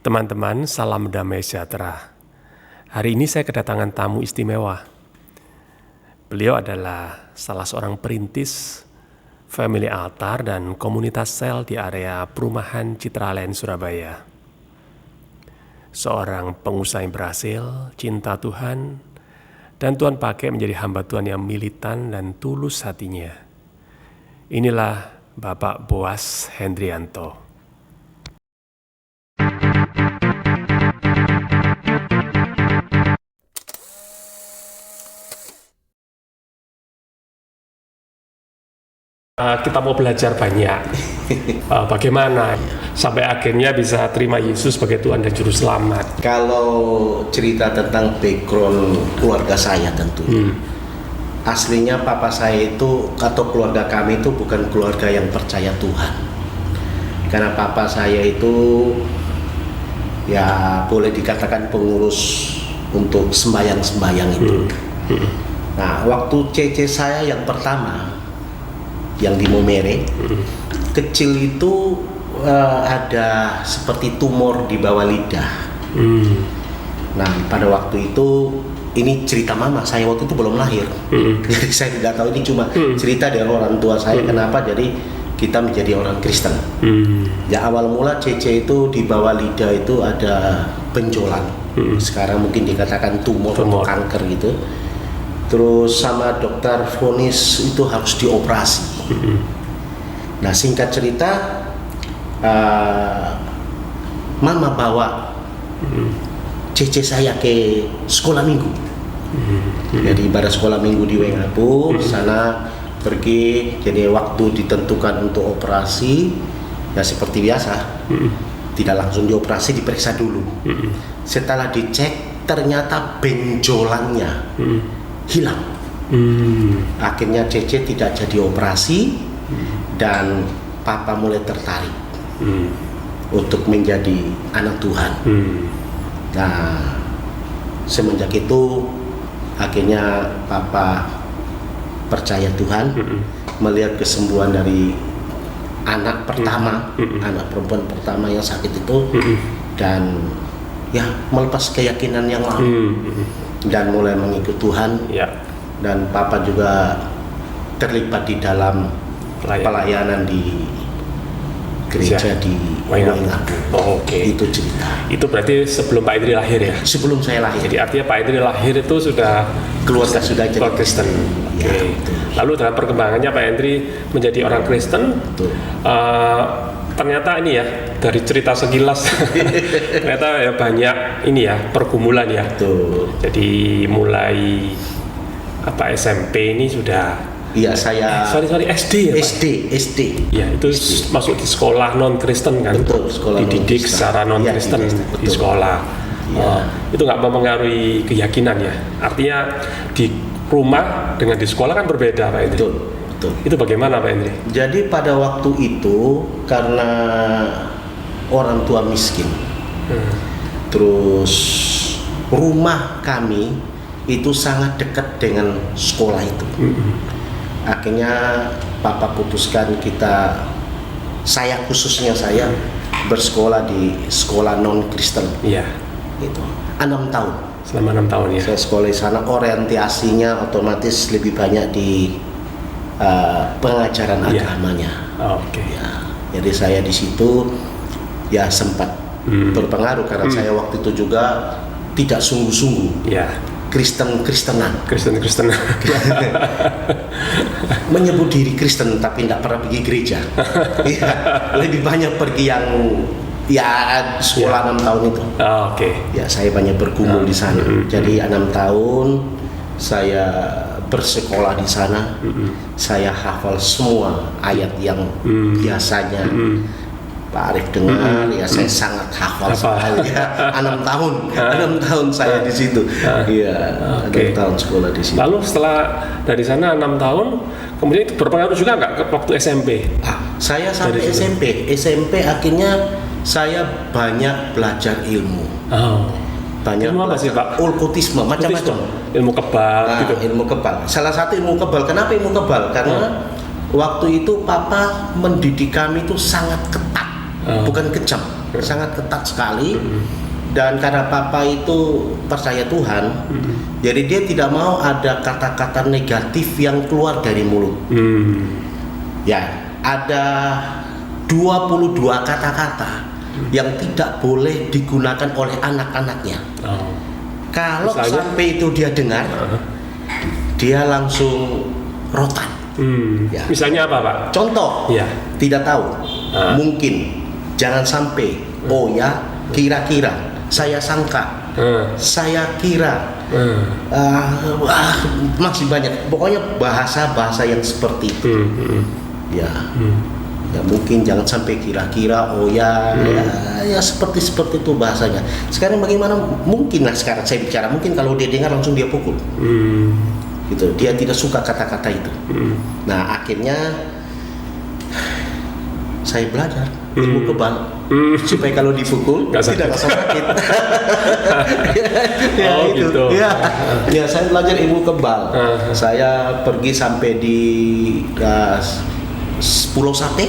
Teman-teman, salam damai sejahtera. Hari ini saya kedatangan tamu istimewa. Beliau adalah salah seorang perintis Family Altar dan komunitas sel di area perumahan Citraland, Surabaya. Seorang pengusaha yang berhasil, cinta Tuhan, dan Tuhan pakai menjadi hamba Tuhan yang militan dan tulus hatinya. Inilah Bapak Boas Hendrianto. Kita mau belajar banyak bagaimana sampai akhirnya bisa terima Yesus sebagai Tuhan dan Juru Selamat. Kalau cerita tentang background keluarga saya tentu aslinya papa saya itu atau keluarga kami itu bukan keluarga yang percaya Tuhan. Karena papa saya itu ya boleh dikatakan pengurus untuk sembahyang-sembahyang itu. Nah, waktu cece saya yang pertama yang di Momere, kecil itu ada seperti tumor di bawah lidah. Nah, pada waktu itu ini cerita mama saya waktu itu belum lahir. Jadi saya tidak tahu, ini cuma cerita dari orang tua saya kenapa jadi kita menjadi orang Kristen. Ya awal mula Cece itu di bawah lidah itu ada benjolan. Sekarang mungkin dikatakan tumor atau kanker gitu. Terus sama dokter vonis itu harus dioperasi. Nah, singkat cerita, mama bawa Cece saya ke sekolah minggu. Jadi pada sekolah minggu di Wengapu, sana pergi. Jadi waktu ditentukan untuk operasi, ya seperti biasa, tidak langsung dioperasi, diperiksa dulu. Setelah dicek, ternyata benjolannya hilang. Akhirnya Cece tidak jadi operasi dan papa mulai tertarik untuk menjadi anak Tuhan. Nah, semenjak itu akhirnya papa percaya Tuhan, melihat kesembuhan dari anak pertama, anak perempuan pertama yang sakit itu, dan ya melepas keyakinan yang lama dan mulai mengikut Tuhan. Dan papa juga terlibat di dalam pelayanan di gereja di Wengapu. Itu cerita. Itu berarti sebelum Pak Idri lahir ya? Sebelum saya lahir. Jadi artinya Pak Idri lahir itu sudah keluarga sudah jadi Kristen. Ya, lalu dalam perkembangannya Pak Idri menjadi orang Kristen, ternyata ini ya, dari cerita sekilas ternyata ya banyak ini ya pergumulan ya. Jadi mulai SMP ini sudah SD ya, SD. Ya, itu SD. Masuk di sekolah non Kristen kan? Betul, sekolah dididik secara non Kristen di sekolah. Itu nggak mempengaruhi keyakinan ya. Artinya di rumah dengan di sekolah kan berbeda, Pak Hendri. Betul. Itu bagaimana, Pak Hendri? Jadi pada waktu itu karena orang tua miskin, terus rumah kami itu sangat dekat dengan sekolah itu. Akhirnya papa putuskan saya khususnya bersekolah di sekolah non Kristen. Iya. Itu 6 tahun. Selama 6 tahun ya. Saya sekolah di sana, orientasinya otomatis lebih banyak di pengajaran agamanya. Ya, jadi saya di situ ya sempat berpengaruh karena saya waktu itu juga tidak sungguh-sungguh. Kristen-Kristenan. Menyebut diri Kristen tapi tidak pernah pergi gereja. Lebih banyak pergi yang sekolah 6 tahun itu. Ya, saya banyak bergumul di sana. Jadi 6 tahun saya bersekolah di sana. Saya hafal semua ayat yang biasanya Pak Arif dengar, ya saya sangat hafal sekali. 6 tahun saya di situ. 6 tahun sekolah di situ. Lalu setelah dari sana 6 tahun, kemudian itu berpengaruh juga nggak ke waktu SMP? Saya sampai SMP akhirnya saya banyak belajar ilmu. Banyak ilmu apa sih, Pak? Okkultisme, macam-macam. Ilmu kebal gitu. Ilmu kebal. Salah satu ilmu kebal. Kenapa ilmu kebal? Karena waktu itu papa mendidik kami itu sangat ketat. bukan kejam, sangat ketat sekali. Dan karena papa itu percaya Tuhan, jadi dia tidak mau ada kata-kata negatif yang keluar dari mulut. Ya, ada 22 kata-kata yang tidak boleh digunakan oleh anak-anaknya. Kalau Misalnya? sampai itu dia dengar, dia langsung rotan. Ya. Misalnya apa, Pak? Contoh, Ya. tidak tahu, mungkin, jangan sampai, oh ya, kira-kira, saya sangka, saya kira, masih banyak. Pokoknya bahasa-bahasa yang seperti itu. Ya, ya mungkin jangan sampai kira-kira, oh ya, ya seperti itu bahasanya. Sekarang bagaimana? Mungkin lah sekarang saya bicara, mungkin kalau dia dengar langsung dia pukul. Gitu, dia tidak suka kata-kata itu. Nah akhirnya saya belajar ilmu kebal supaya kalau dipukul tidak rasa sakit. Ya, Oh itu. gitu. Ya, saya belajar ilmu kebal. Saya pergi sampai di Pulau Sape.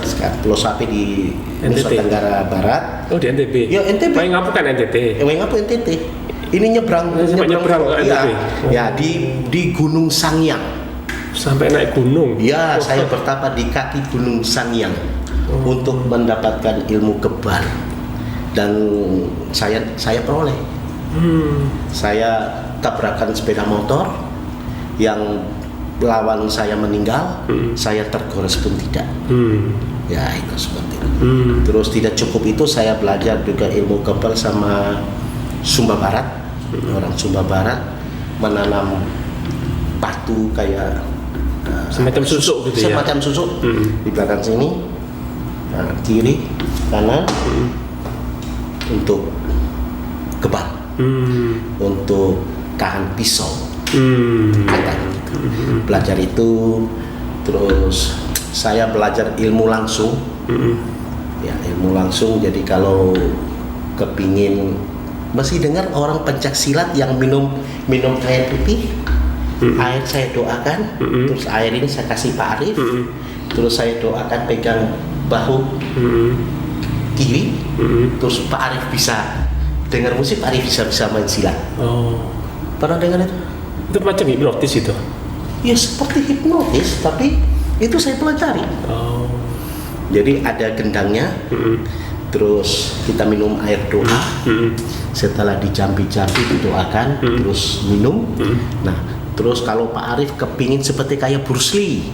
Sekarang Pulau Sape di Nusa NTT. Tenggara Barat. Oh, di NTB. Ya, NTB. Main ngapu kan NTT. Apa NTT? Ini nyebrang nyebrang ke ya, NTT. ya di Gunung Sangyang. Sampai naik gunung. Ya, saya bertapa di kaki Gunung Sangyang untuk mendapatkan ilmu kebal, dan saya peroleh. Saya tabrakan sepeda motor yang lawan saya meninggal, saya tergores pun tidak. Ya itu seperti itu. Terus tidak cukup itu, saya belajar juga ilmu kebal sama Sumba Barat. Orang Sumba Barat menanam batu kayak Semacam susuk gitu ya. semacam susuk di belakang sini, nah, kiri kanan, untuk kebal, untuk tahan pisau, katanya gitu. Belajar itu, terus saya belajar ilmu langsung. Ya, ilmu langsung. Jadi kalau kepingin, masih dengar orang pencak silat yang minum air putih, air saya doakan, terus air ini saya kasih Pak Arif, terus saya doakan pegang bahu kiri, terus Pak Arif bisa dengar musik, Pak Arif bisa main silat. Oh, Pernah dengar itu? itu macam hipnotis itu. Ya seperti hipnotis, tapi itu saya pelajari. Oh. Jadi ada gendangnya, terus kita minum air doa, setelah dijampi-jampi didoakan, terus minum. Nah, terus kalau Pak Arif kepingin seperti kayak Bruce Lee,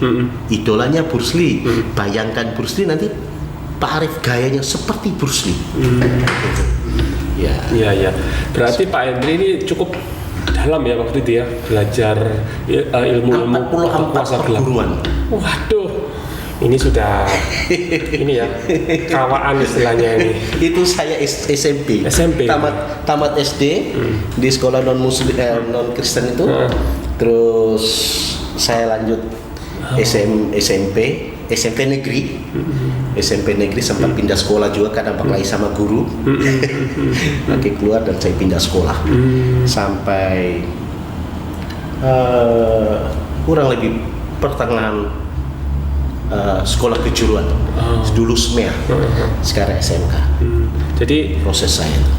idolanya Bruce Lee, bayangkan Bruce Lee, nanti Pak Arif gayanya seperti Bruce Lee. Gitu. Ya. Iya, iya. Berarti Pak Hendri ini cukup dalam ya waktu itu ya, belajar ilmu-ilmu 44 perguruan. Waduh, ini sudah ini ya kawaan istilahnya ini. Itu saya SMP. Tamat SD di sekolah non Kristen itu. Terus saya lanjut SMP negeri. SMP negeri sempat pindah sekolah juga karena berkelahi sama guru. Lagi keluar dan saya pindah sekolah. Sampai kurang lebih pertengahan sekolah kejuruan. Dulu SMEA, sekarang SMK. Jadi proses saya itu.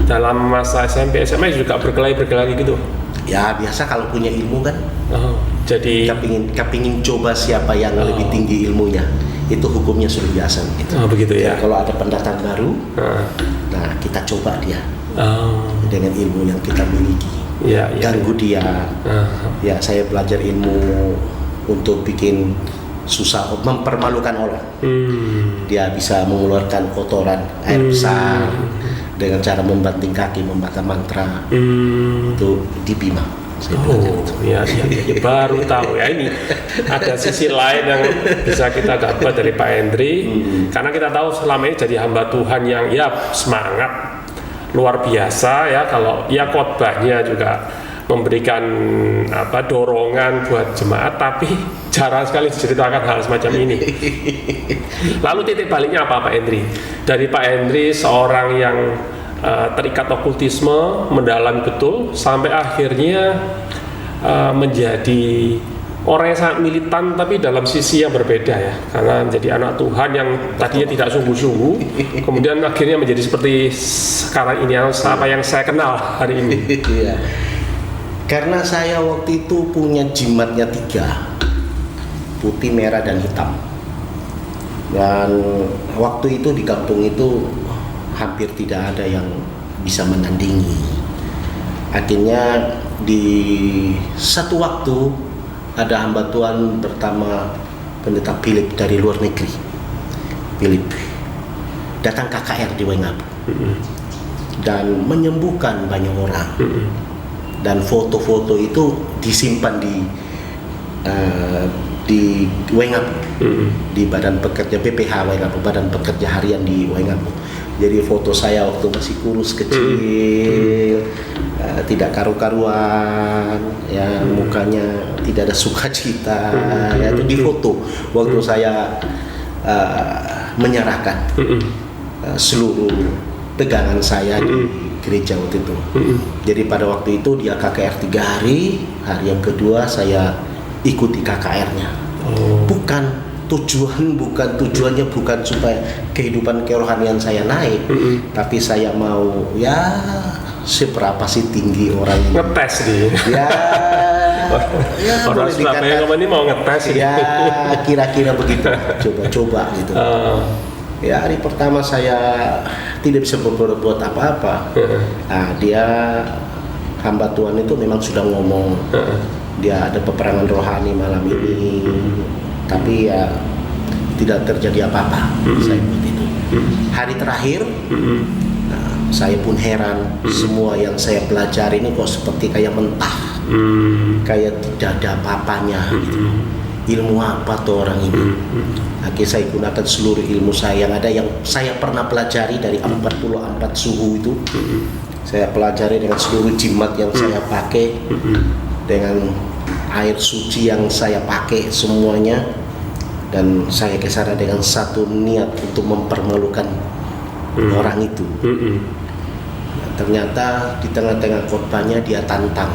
dalam masa SMP SMA juga berkelahi gitu. Ya biasa kalau punya ilmu kan. Jadi kepingin coba siapa yang lebih tinggi ilmunya. Itu hukumnya sudah biasa gitu. Begitu ya. Kalau ada pendatang baru, nah kita coba dia dengan ilmu yang kita miliki. Ganggu dia. Ya saya belajar ilmu untuk bikin susah, mempermalukan orang. Dia bisa mengeluarkan kotoran air besar dengan cara membanting kaki, membaca mantra. Itu di Bima. Ya, baru tahu ya, ini ada sisi lain yang bisa kita dapat dari Pak Hendri. Karena kita tahu selama ini jadi hamba Tuhan yang ya semangat luar biasa ya, kalau ya khotbahnya juga memberikan dorongan buat jemaat, tapi jarang sekali diceritakan hal semacam ini. Lalu titik baliknya apa Pak Hendri? Dari Pak Hendri seorang yang terikat okultisme, mendalam betul, sampai akhirnya menjadi orang yang sangat militan tapi dalam sisi yang berbeda ya, karena menjadi anak Tuhan yang tadinya tidak sungguh-sungguh kemudian akhirnya menjadi seperti sekarang ini apa yang saya kenal hari ini. Iya. Karena saya waktu itu punya jimatnya 3, putih, merah, dan hitam. Dan waktu itu di kampung itu hampir tidak ada yang bisa menandingi. Akhirnya di satu waktu ada hamba Tuhan pertama, pendeta Philip dari luar negeri. Philip datang KKR di Wengapu dan menyembuhkan banyak orang. Dan foto-foto itu disimpan di Wengapu, di Badan Pekerja BPH Wengapu, Badan Pekerja Harian di Wengapu. Jadi foto saya waktu masih kurus kecil, tidak karu-karuan, ya mukanya tidak ada sukacita, ya itu di foto waktu saya menyerahkan seluruh pegangan saya di gereja waktu itu. Jadi pada waktu itu dia KKR 3 hari, hari yang kedua saya ikuti KKR-nya. Tujuannya bukan supaya kehidupan kerohanian saya naik, tapi saya mau ya seberapa sih tinggi orang ini. Ngetes nih. Ya orang Surabaya ini mau ngetes ya kira-kira begitu. Coba gitu. Ya hari pertama saya tidak bisa berbuat apa-apa. Nah, dia hamba Tuhan itu memang sudah ngomong dia ada peperangan rohani malam ini, tapi ya tidak terjadi apa-apa. Saya buat itu. Hari terakhir, nah, saya pun heran, semua yang saya pelajari ini kok seperti kayak mentah, kayak tidak ada apa-apanya. Gitu. Ilmu apa tuh orang ini? Akhirnya saya gunakan seluruh ilmu saya yang ada, yang saya pernah pelajari dari 44 suhu itu. Saya pelajari dengan seluruh jimat yang saya pakai, dengan air suci yang saya pakai semuanya, dan saya kesana dengan satu niat untuk mempermalukan orang itu. Nah, ternyata di tengah-tengah khotbahnya dia tantang.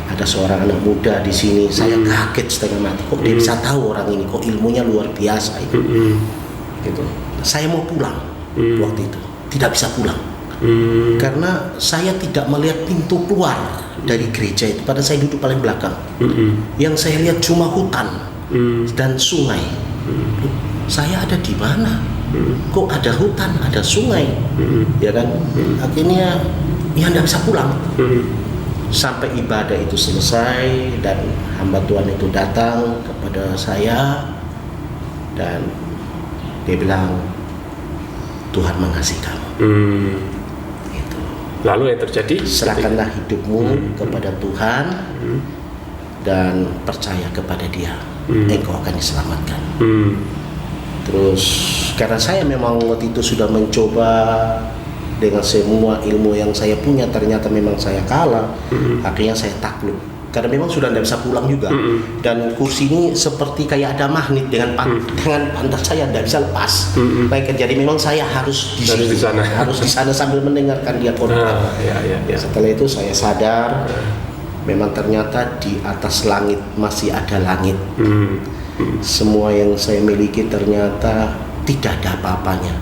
Ada seorang anak muda di sini, saya kaget setengah mati. Kok dia bisa tahu orang ini? Kok ilmunya luar biasa itu? Gitu. Saya mau pulang waktu itu, tidak bisa pulang. Karena saya tidak melihat pintu keluar dari gereja itu, padahal saya duduk paling belakang. Yang saya lihat cuma hutan dan sungai. Saya ada di mana? Kok ada hutan, ada sungai? Ya kan? Akhirnya ya tidak bisa pulang. Sampai ibadah itu selesai dan hamba Tuhan itu datang kepada saya dan dia bilang, Tuhan mengasihi kamu. Itu. Lalu yang terjadi? Serahkanlah hidupmu kepada Tuhan dan percaya kepada Dia. Engkau akan diselamatkan. Terus karena saya memang waktu itu sudah mencoba dengan semua ilmu yang saya punya, ternyata memang saya kalah. Akhirnya saya takluk karena memang sudah tidak bisa pulang juga. Dan kursi ini seperti kayak ada magnet dengan pantat saya tidak bisa lepas. Baik, jadi memang saya harus di sana, harus di sana sambil mendengarkan dia khotbah. Setelah itu saya sadar memang ternyata di atas langit masih ada langit. Semua yang saya miliki ternyata tidak ada apa-apanya,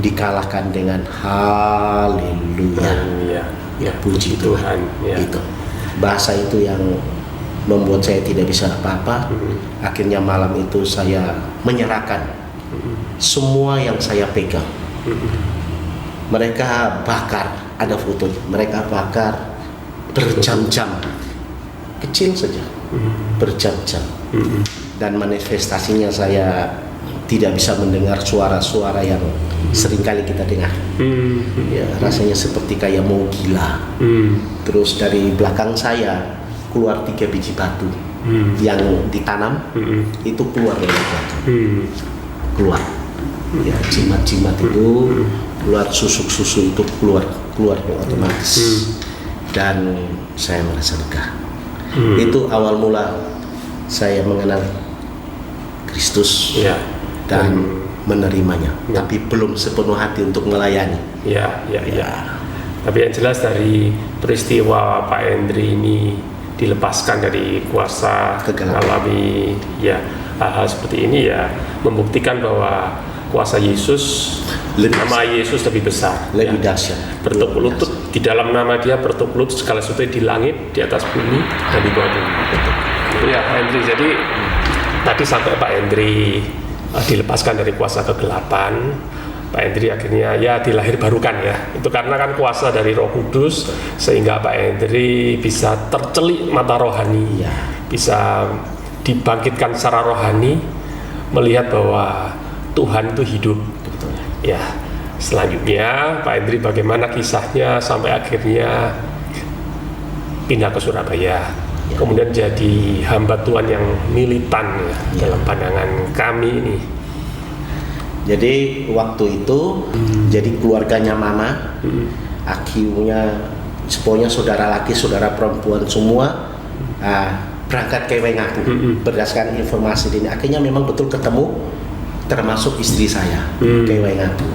dikalahkan dengan haleluya. Ya, puji Tuhan. Itu bahasa itu yang membuat saya tidak bisa apa-apa. Akhirnya malam itu saya menyerahkan semua yang saya pegang. Mereka bakar, ada fotonya, mereka bakar berjam-jam, kecil saja, berjam-jam. Dan manifestasinya saya tidak bisa mendengar suara-suara yang seringkali kita dengar. Ya, rasanya seperti kayak mau gila. Terus dari belakang saya keluar 3 biji batu yang ditanam, itu keluar dari batu. Keluar. Ya, jimat-jimat itu keluar, susuk-susuk itu keluar otomatis. Dan saya merasa lega. Itu awal mula saya mengenal Kristus. Dan menerimanya, tapi belum sepenuh hati untuk melayani. Ya. Tapi yang jelas dari peristiwa Pak Hendri ini dilepaskan dari kuasa Kegelapan. alami ya hal-hal seperti ini ya membuktikan bahwa kuasa Yesus, nama Yesus lebih besar, Lebih ya. dahsyat. Bertukuk lutut di dalam nama Dia, bertukuk lutut segala sesuatu di langit, di atas bumi dan di bawah bumi. Itu ya Pak Hendri. Jadi tadi sampai Pak Hendri dilepaskan dari kuasa kegelapan, Pak Hendri akhirnya ya dilahir barukan ya. Itu karena kan kuasa dari Roh Kudus sehingga Pak Hendri bisa tercelik mata rohani, Ya. bisa dibangkitkan secara rohani, melihat bahwa Tuhan itu hidup. Ya, selanjutnya Pak Hendri bagaimana kisahnya sampai akhirnya pindah ke Surabaya, kemudian jadi hamba Tuhan yang militan ya, dalam pandangan kami ini. Jadi waktu itu jadi keluarganya mama, akhirnya semuanya saudara laki, saudara perempuan semua berangkat ke Wengapu berdasarkan informasi ini. Akhirnya memang betul ketemu, termasuk istri saya ke Wengapu.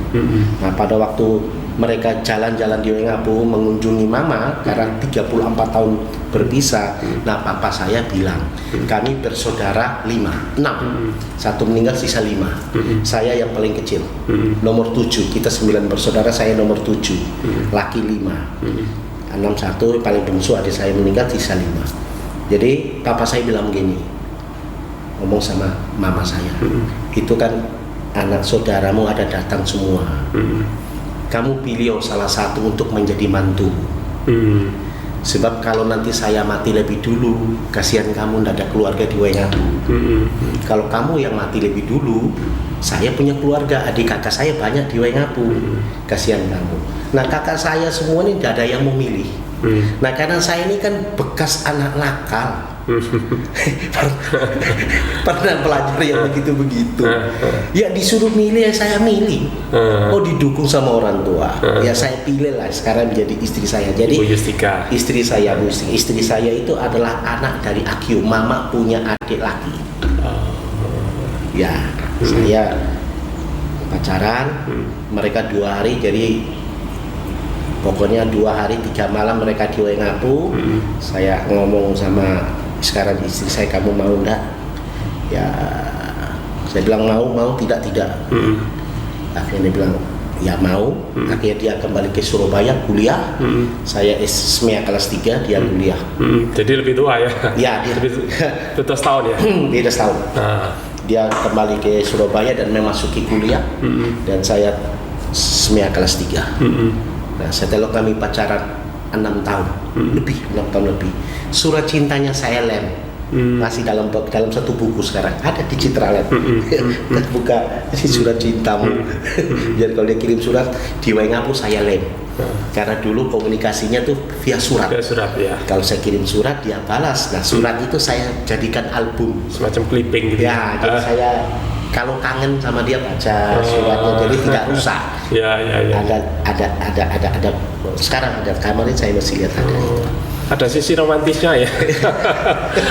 Nah pada waktu mereka jalan-jalan di Wengapu mengunjungi mama karena 34 tahun berpisah. Nah papa saya bilang kami bersaudara 6. Satu meninggal sisa 5. Saya yang paling kecil, nomor 7. Kita 9 bersaudara, saya nomor 7. Laki 5. 6 paling bungsu adik saya meninggal sisa 5. Jadi papa saya bilang gini, ngomong sama mama saya, itu kan anak saudaramu ada datang semua. Kamu pilih salah satu untuk menjadi mantu. Sebab kalau nanti saya mati lebih dulu, kasihan kamu tidak ada keluarga di Wengapu. Kalau kamu yang mati lebih dulu, saya punya keluarga, adik kakak saya banyak di Wengapu. Kasihan kamu. Nah kakak saya semua ini tidak ada yang memilih. Nah karena saya ini kan bekas anak nakal. Pernah belajar yang begitu-begitu. Ya disuruh milih ya saya milih. Oh didukung sama orang tua. Ya saya pilih lah sekarang menjadi istri saya. Jadi Bu Yustika. istri saya itu adalah anak dari Akyu. Mama punya adik laki. Ya saya pacaran. Mereka 2 hari jadi pokoknya 2 hari 3 malam mereka di Wengapu. Saya ngomong sama sekarang istri saya, kamu mau enggak? Ya saya bilang mau tidak. Akhirnya dia bilang ya mau. Akhirnya dia kembali ke Surabaya kuliah. Saya SMEA kelas 3, dia kuliah. Jadi lebih tua ya? Ya dia beda setahun ya? beda setahun. Dia kembali ke Surabaya dan memasuki kuliah. Dan saya SMEA kelas 3. Nah setelah kami pacaran 6 tahun lebih, 6 tahun lebih. Surat cintanya saya lem, masih dalam satu buku sekarang ada di Citraland. Buka ini surat cintamu. Jadi kalau dia kirim surat di Wengapu saya lem. Karena dulu komunikasinya tuh via surat. Ya. Kalau saya kirim surat dia balas. Nah surat itu saya jadikan album, Semacam clipping gitu. ya jadi saya kalau kangen sama dia baca suratnya, jadi tidak rusak. Ya. Ada sekarang ada kamarnya saya masih lihat ada. Ada sisi romantisnya ya.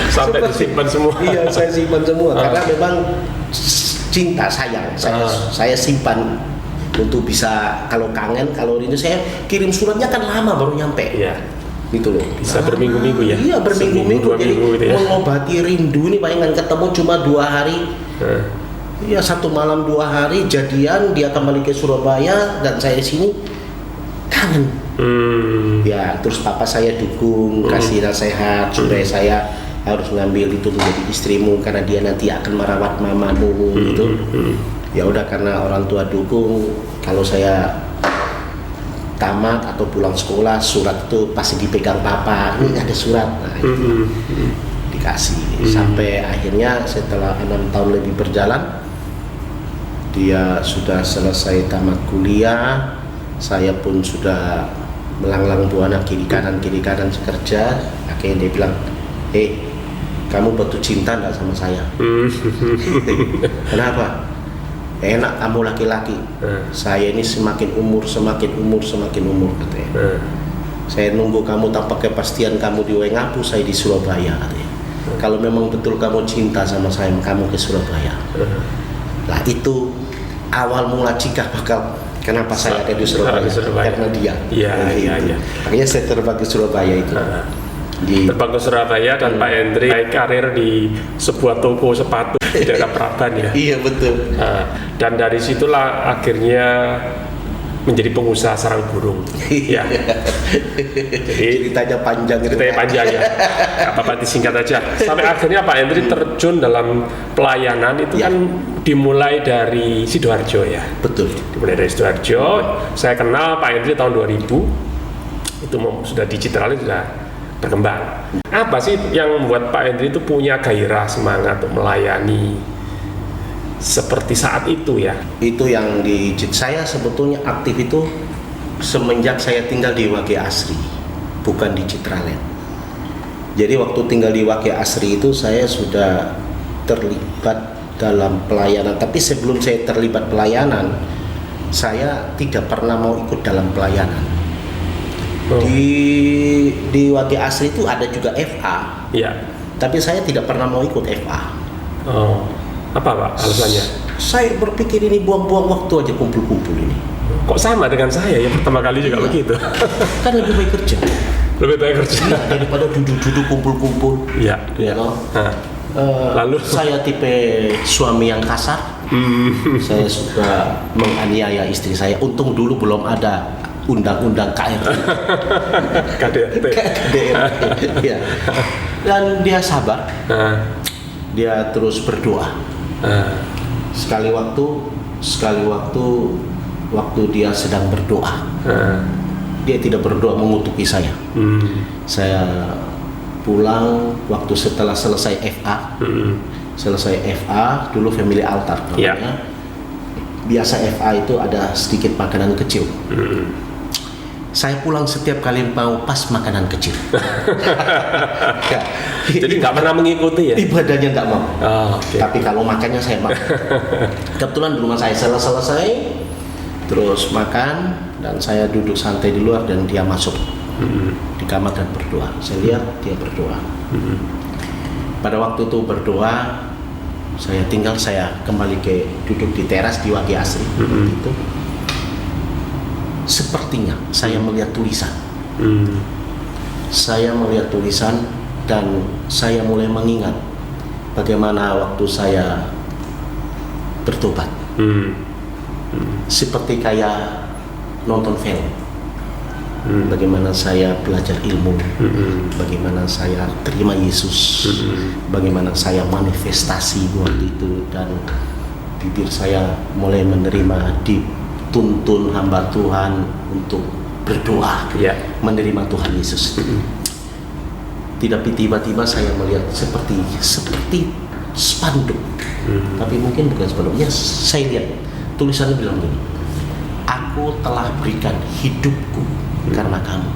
Sampai disimpan semua. Iya saya simpan semua karena memang cinta sayang saya simpan untuk bisa kalau kangen, kalau rindu. Saya kirim suratnya kan lama baru nyampe. Iya. Gitu loh. Bisa berminggu-minggu ya. Iya berminggu-minggu. Jadi gitu ya. mengobati rindu nih palingan ketemu cuma 2 hari. Iya 1 malam 2 hari jadian, dia kembali ke Surabaya dan saya sini kangen. Ya terus papa saya dukung, kasih nasihat supaya saya harus ngambil itu menjadi istrimu karena dia nanti akan merawat mamamu gitu. Ya udah karena orang tua dukung, kalau saya tamat atau pulang sekolah surat itu pasti dipegang papa, ini ada surat. Nah, itu dikasih sampai akhirnya setelah 6 tahun lebih berjalan dia sudah selesai tamat kuliah, saya pun sudah melanglang buana kiri kanan kerja. Akhirnya dia bilang, kamu betul cinta enggak sama saya? Kenapa? Enak kamu laki-laki. Saya ini semakin umur katanya. Saya nunggu kamu tanpa kepastian kamu di Wengapu, saya di Surabaya katanya. Kalau memang betul kamu cinta sama saya, kamu ke Surabaya. Lah itu awal mula cikah bakal kenapa saya ada di Surabaya. Karena dia. Iya. Akhirnya saya terbang ke Surabaya itu. terbang ke Surabaya dan Pak Hendri naik karir di sebuah toko sepatu di daerah Praban ya. Iya betul. Nah, dan dari situlah akhirnya menjadi pengusaha sarang burung. Ya. Jadi Ceritanya panjang itu. ceritanya panjang ya. Gak apa-apa disingkat aja. Sampai akhirnya Pak Hendri terjun dalam pelayanan itu Ya. kan dimulai dari Sidoarjo ya. Betul. Dimulai dari Sidoarjo. Saya kenal Pak Hendri tahun 2000. Itu sudah digitalnya sudah berkembang. Apa sih yang membuat Pak Hendri itu punya gairah semangat untuk melayani seperti saat itu ya? Itu yang saya sebetulnya aktif itu semenjak saya tinggal di Wage Asri, bukan di Citraland. Jadi waktu tinggal di Wage Asri itu saya sudah terlibat dalam pelayanan, tapi sebelum saya terlibat pelayanan, saya tidak pernah mau ikut dalam pelayanan. Oh. Di Wage Asri itu ada juga FA, Iya. tapi saya tidak pernah mau ikut FA. Oh. Apa Pak alasannya? Saya berpikir ini buang-buang waktu aja kumpul-kumpul ini. Kok sama dengan saya ya, pertama kali juga begitu. Kan lebih baik kerja Lebih baik kerja. daripada duduk-duduk kumpul-kumpul. Iya. Ya loh. Nah, lalu Saya tipe suami yang kasar. Saya suka menganiaya istri saya. Untung dulu belum ada undang-undang KRT. KDRT. Ya. Dan dia sabar. Nah, Dia terus berdoa. Sekali waktu dia sedang berdoa, dia tidak berdoa mengutuki saya. Saya pulang waktu setelah selesai FA. Selesai FA dulu family altar namanya. Ya. Biasa FA itu ada sedikit makanan kecil. Saya pulang setiap kali mau pas makanan kecil. Ya. Jadi nggak pernah mengikuti ya? Ibadahnya nggak mau. Oh, oke. Tapi kalau makannya saya mau. Kebetulan di rumah saya selesai, terus makan, dan saya duduk santai di luar dan dia masuk di kamar dan berdoa. Saya lihat dia berdoa. Pada waktu itu berdoa, saya kembali duduk di teras di Wage Asri. Itu sepertinya saya melihat tulisan. Saya melihat tulisan dan saya mulai mengingat bagaimana waktu saya bertobat. Seperti kayak nonton film. Bagaimana saya belajar ilmu, bagaimana saya terima Yesus, bagaimana saya manifestasi waktu itu, dan bibir saya mulai menerima, dituntun hamba Tuhan untuk berdoa, menerima Tuhan Yesus. Tiba-tiba saya melihat seperti spanduk, tapi mungkin bukan spanduk. Ya, saya lihat tulisannya bilang gini: aku telah berikan hidupku karena kamu.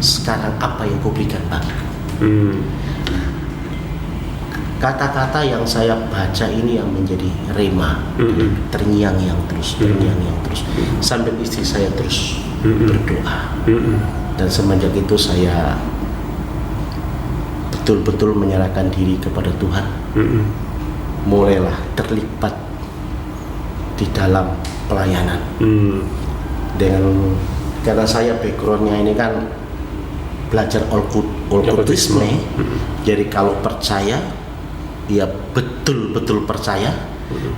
Sekarang apa yang kau berikan bagiku? Kata-kata yang saya baca ini yang menjadi rema, terngiang-ngiang terus. Sambil istri saya terus berdoa. Dan semenjak itu saya betul-betul menyerahkan diri kepada Tuhan. Mulailah terlibat di dalam pelayanan. Karena saya backgroundnya ini kan belajar okkultisme, jadi kalau percaya ya betul-betul percaya,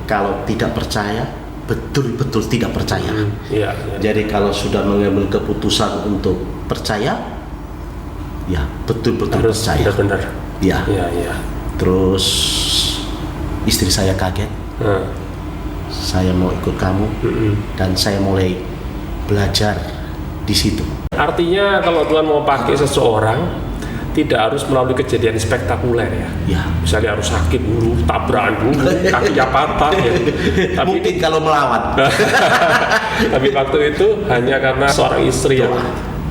kalau tidak percaya betul-betul tidak percaya. Jadi kalau sudah mengambil keputusan untuk percaya, ya betul-betul harus percaya. Benar. Ya. Terus istri saya kaget. Saya mau ikut kamu, dan saya mulai belajar di situ. Artinya kalau Tuhan mau pakai seseorang, tidak harus melalui kejadian spektakuler ya. Misalnya harus sakit dulu, tabrakan dulu, kakinya patah ya. Tapi Mungkin kalau melawan. tapi waktu itu hanya karena seorang istri yang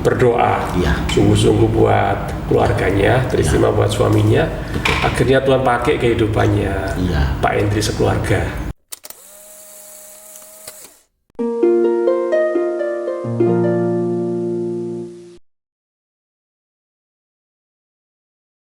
berdoa, sungguh-sungguh buat keluarganya, teristimewa buat suaminya. Akhirnya Tuhan pakai kehidupannya Pak Hendri sekeluarga.